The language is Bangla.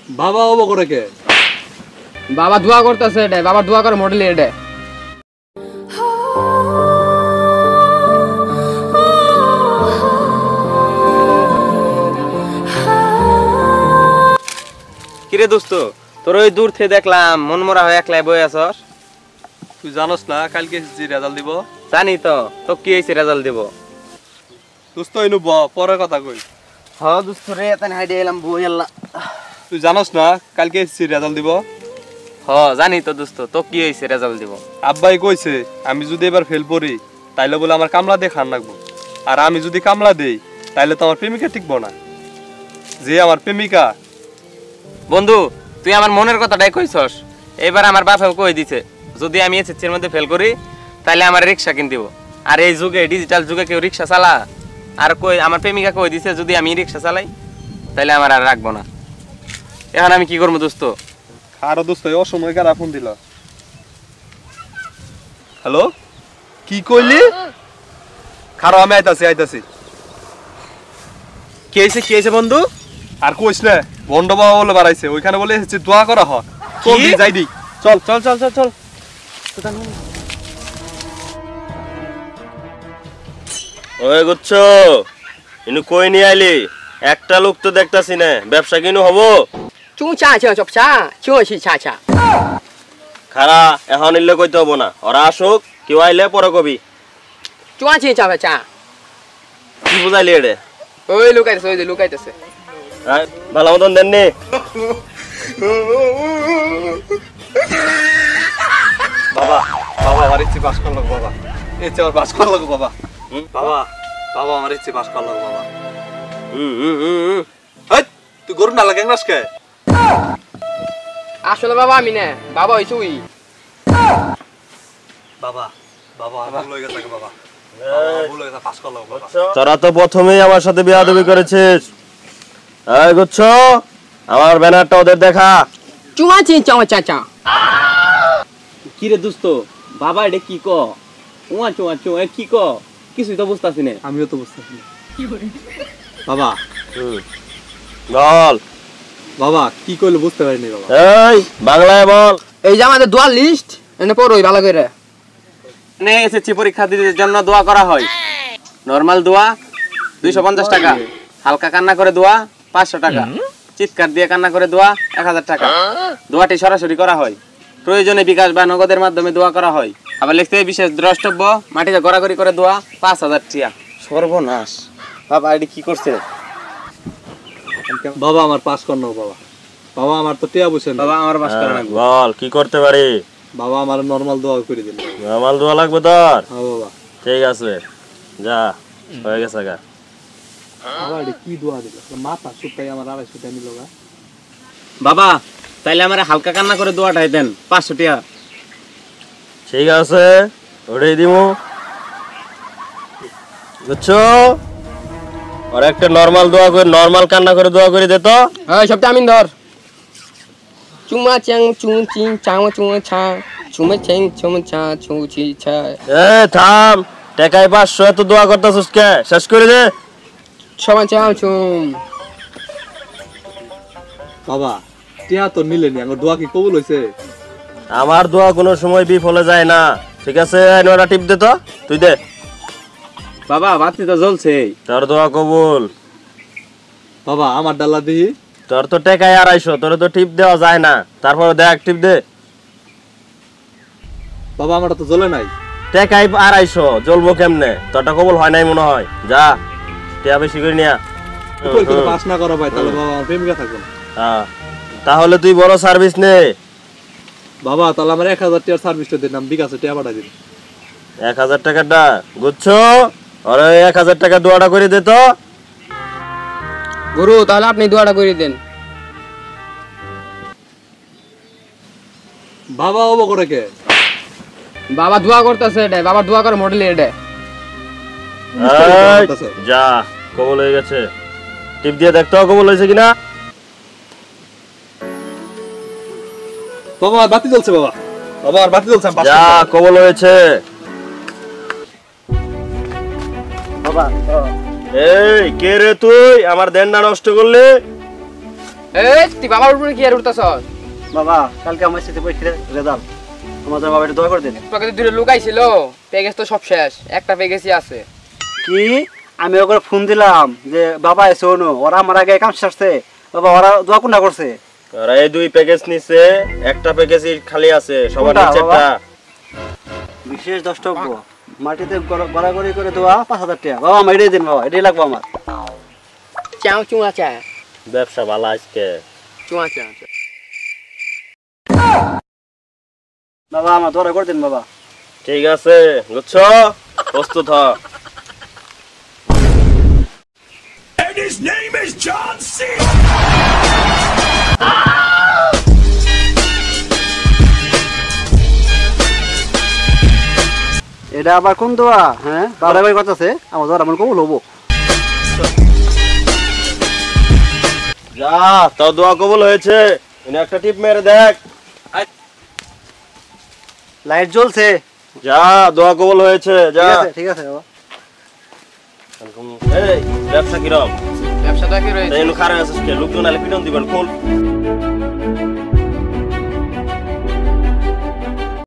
বাবা ওবো করে কে? বাবা দোয়া করতেছে এটা, বাবা দোয়া করে মডেল এটা। কিরে দোস্ত, তোর ওই দূর থেকে দেখলাম মনমরা হয়ে একলাই বই আছস। তুই জানোস না কালকে এসএসসি রেজাল্ট দিব? জানি তো, তো কি হয়েছে রেজাল্ট দিব? দোস্ত ইনু পরে কথা কই। হ্যাঁ দোস্ত রে, এত হাইডে এলাম বই আল্লাহ। তুই জানোস না কালকে এসএসসি রেজাল্ট দিব? হ্যাঁ জানি তো দোস্ত, তো কি হয়েছে রেজাল্ট দিব? আব্বাই কইছে আমি যদি এবার ফেল পড়ি তাইলে বলে আমার কামলা দিয়ে খান লাগবো, আর আমি যদি কামলা দেই তাইলে তো আমার প্রেমিকা টিকবো না। যে আমার প্রেমিকা। বন্ধু তুই আমার মনের কথাটাই কইছস। এবার আমার বাপেও কই দিছে যদি আমি এসএসসির মধ্যে ফেল করি তাহলে আমার রিক্সা কিনে দিব। আর এই যুগে ডিজিটাল যুগে কেউ রিক্সা চালা? আর কই আমার প্রেমিকা কই দিছে যদি আমি রিক্সা চালাই তাহলে আমার আর রাখবো না। এখন আমি কি করবো দোস্ত? আরো দোস্ত অসময় কারা ফোন দিল। হ্যালো, কি কইলি? খারাপ, আমি আইতাছি। কি হয়েছে বন্ধু? আর কইস না, বন্ড বাবা বলে বাড়াইছে, ওইখানে বলে এসেছে দোয়া করা হয়। চল দি যাই দি, চল চল চল চল চল। ওই গুচ্ছ ইনু কই নি আইলি? একটা লোক তো দেখতাছি না, ব্যবসা কিনু হবো? খারা এখন ইলে কইতে হবো না, ওরা আসুক, কেউ আইলে পরে কবি। কি বুঝাইলি এডে? ওই লুকাইতেছে, ওই যে লুকাইতেছে। ভালো মতন দেননি? বাবা আমার ইচ্ছে পাস করলো বাবা, ইচ্ছে আমার পাস করলো বাবা। বাবা আমার ইচ্ছে পাস করলো বাবা। তুই গরু না লাগে কে? আসলে বাবা আমি না, বাবা হইছে ওই। বাবা আমার লই গেছে বাবা, ভুল হয়ে গেছে, পাস করলো বাবা। তোরা তো প্রথমেই আমার সাথে বিয়াদবি করেছিস। এই গুচ্ছ, আমার ব্যানারটা ওদের দেখা। কি রে দোস্ত, বাবা এটা কি ক? কি ক? কিছুই তো বুঝতাছি না। আমিও তো বুঝতেছি না। বাবা বল। বাবা কি কইলো বুঝতে পারিনি বাবা। এই বাংলায় বল। এই যে আমাদের দোয়া লিস্ট এনে পড়োই ভালো করে। মানে এসএসসি পরীক্ষা দিতে জন্য দোয়া করা হয়। নরমাল দোয়া 250 টাকা, হালকা কান্না করে দোয়া 500 টাকা, চিৎকার দিয়ে কান্না করে দোয়া 1000 টাকা। দোয়াটি সরাসরি করা হয়, প্রয়োজনে বিকাশ বা নগদের মাধ্যমে দোয়া করা হয়। আবার লিখতে বিশেষ দ্রষ্টব্য মাটিতে গড়াগড়ি করে দোয়া 5000 টাকা। সর্বনাশ, বাবা এটি কি করছে? বাবা আমার পাস করনো বাবা। বাবা আমার তো টিয়া বুঝছেন বাবা আমার পাস করা লাগবে। বল কি করতে পারি? বাবা আমার নরমাল দোয়া করে দিন। নরমাল দোয়া লাগবে তোর? হ্যাঁ বাবা। ঠিক আছে, যা হয়ে গেছে গা। বাবা এটা কি দোয়া দিল? মাথা সুপাই আমার 250 টাকা নিল গা। বাবা তাইলে আমার হালকা কান্না করে দোয়াটাই দেন 500 টাকা। ঠিক আছে, ওটাই দিমু। বুঝছো? আর একটা নরমাল দোয়া করে, নরমাল কান্না করে দোয়া করে দে তো। এই সবটা আমিন ধর। চুমা চাং চুং চিং চাং চুমা ছা চুমা চাং চুমা চা চুং চি ছা। এ থাম, টাকায় 500 এত দোয়া করতেছিস কে? শেষ করে দে। চুমা চাং চুম। বাবা টিয়া তো নিলেনি, আমার দোয়া কি কবুল হইছে? আমার দোয়া কোনো সময় বিফলে যায় না। ঠিক আছে, নয়টা টিপ দে তো, তুই দে। বাবা বাতি তো জ্বলছে। তোর দোয়া কবুল। বাবা আমার ডালা দিই। তোর তো টাকায় 250, তোর তো টিপ দেওয়া যায় না, তারপরে দেখ টিপ দে। বাবা আমার তো জ্বলে নাই। টাকায় 250 জ্বলবো কেমনে? তোরটা কবুল হয় নাই মনে হয়। যা টিয়া বেশি করে নিয়া। কই করে পাস না করা ভাই, তাহলে বাবা আমার প্রেমিকা থাকবে না। হ্যাঁ, তাহলে তুই বড় সার্ভিস নে। বাবা তাহলে আমার 1000 টাকার সার্ভিসটা দিন, আমি বিকাশে টাকা পাঠাই দিন। 1000 টাকাটা বুঝছো? আরে 1000 টাকা দোয়াটা করে দে তো। গুরু তাহলে আপনি দোয়াটা করে দেন। বাবা ওবো করে কে? বাবা দোয়া করতেছে এটা, বাবা দোয়া করে মডেল এটা। এই, যা কবুল হয়ে গেছে। টিপ দিয়ে দেখ তো কবুল হয়েছে কিনা। বাবা আর বাতি জ্বলছে বাবা। বাবা আর বাতি জ্বলছে, আমি পাস যা করলাম। কবুল হয়েছে। এই কে রে তুই? আমার দেনটা নষ্ট করলি? এই তুই বাবার উপরে কি আর উঠতাছ? বাবা কালকে আমার সাথে পরীক্ষার রেজাল্ট আমাদের বাবা একটু দয়া করে দিন। তোকে দূরে লোক আইছিল, প্যাকেজ তো সব শেষ, একটা প্যাকেজই আছে। কি আমি ওকে ফোন দিলাম যে বাবা এসে অনু ওরা আমার আগে কাম সারছে, বাবা ওরা দোয়া কোনটা করছে? আর এই 2 প্যাকেজ নিছে, একটা প্যাকেজই খালি আছে, সবার কোনটা, নিচে বাবা? একটা। বিশেষ দ্রষ্টব্য মাটিতে গড়াগড়ি করে দেওয়া 5,000 টাকা। বাবা আমার এটাই দিন, বাবা এটাই লাগবো আমার। চাও চুমা চা, ব্যবসা ভালো আজকে। চুমা চা। বাবা আমার দয়া করে দিন বাবা। ঠিক আছে বুঝছো, প্রস্তুত হ। এটা আবার কোন দোয়া? হ্যাঁ বাড়াবাড়ি করতেছে, আমার দোয়া আমার কবুল হবো। যা, তাও দোয়া কবুল হয়েছে। এনে একটা টিপ মেরে দেখ। লাইট জ্বলছে। যা, দোয়া কবুল হয়েছে, যা। ঠিক আছে বাবা। এই ব্যবসা কিরম? ব্যবসা তো একই রয়েছে। তাই খারাপ আছিস কে? লোকজন আলে পিটন দিবেন, খোল।